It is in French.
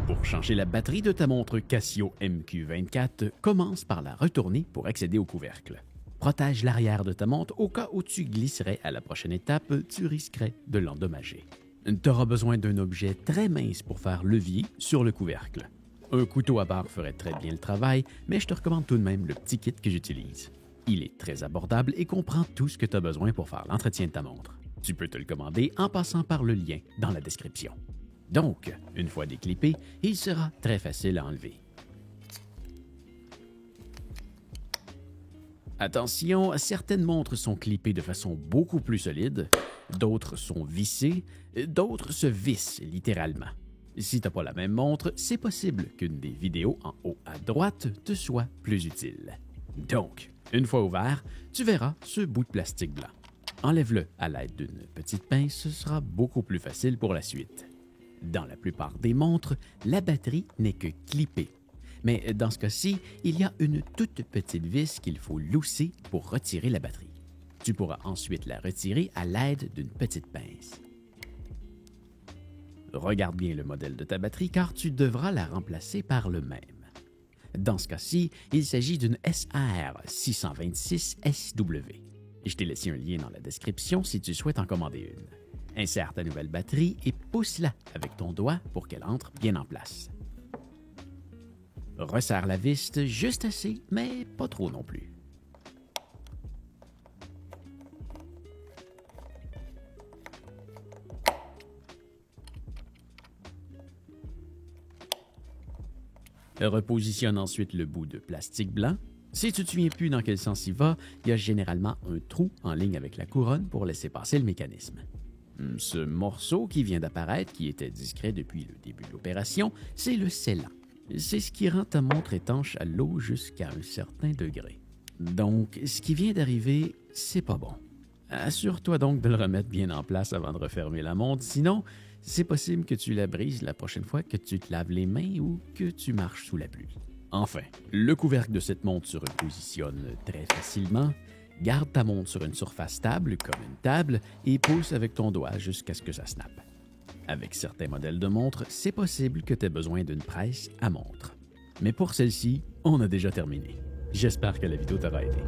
Pour changer la batterie de ta montre Casio MQ24, commence par la retourner pour accéder au couvercle. Protège l'arrière de ta montre au cas où tu glisserais à la prochaine étape, tu risquerais de l'endommager. Tu auras besoin d'un objet très mince pour faire levier sur le couvercle. Un couteau à barre ferait très bien le travail, mais je te recommande tout de même le petit kit que j'utilise. Il est très abordable et comprend tout ce que tu as besoin pour faire l'entretien de ta montre. Tu peux te le commander en passant par le lien dans la description. Donc, une fois déclippé, il sera très facile à enlever. Attention, certaines montres sont clippées de façon beaucoup plus solide, d'autres sont vissées, d'autres se vissent littéralement. Si tu n'as pas la même montre, c'est possible qu'une des vidéos en haut à droite te soit plus utile. Donc, une fois ouvert, tu verras ce bout de plastique blanc. Enlève-le à l'aide d'une petite pince, ce sera beaucoup plus facile pour la suite. Dans la plupart des montres, la batterie n'est que clippée. Mais dans ce cas-ci, il y a une toute petite vis qu'il faut lousser pour retirer la batterie. Tu pourras ensuite la retirer à l'aide d'une petite pince. Regarde bien le modèle de ta batterie car tu devras la remplacer par le même. Dans ce cas-ci, il s'agit d'une SR626SW. Je t'ai laissé un lien dans la description si tu souhaites en commander une. Insère ta nouvelle batterie et pousse-la avec ton doigt pour qu'elle entre bien en place. Resserre la vis juste assez, mais pas trop non plus. Repositionne ensuite le bout de plastique blanc. Si tu ne te souviens plus dans quel sens il va, il y a généralement un trou en ligne avec la couronne pour laisser passer le mécanisme. Ce morceau qui vient d'apparaître, qui était discret depuis le début de l'opération, c'est le scellant. C'est ce qui rend ta montre étanche à l'eau jusqu'à un certain degré. Donc, ce qui vient d'arriver, c'est pas bon. Assure-toi donc de le remettre bien en place avant de refermer la montre, sinon, c'est possible que tu la brises la prochaine fois que tu te laves les mains ou que tu marches sous la pluie. Enfin, le couvercle de cette montre se repositionne très facilement. Garde ta montre sur une surface stable, comme une table, et pousse avec ton doigt jusqu'à ce que ça snappe. Avec certains modèles de montres, c'est possible que tu aies besoin d'une presse à montre. Mais pour celle-ci, on a déjà terminé. J'espère que la vidéo t'aura aidé.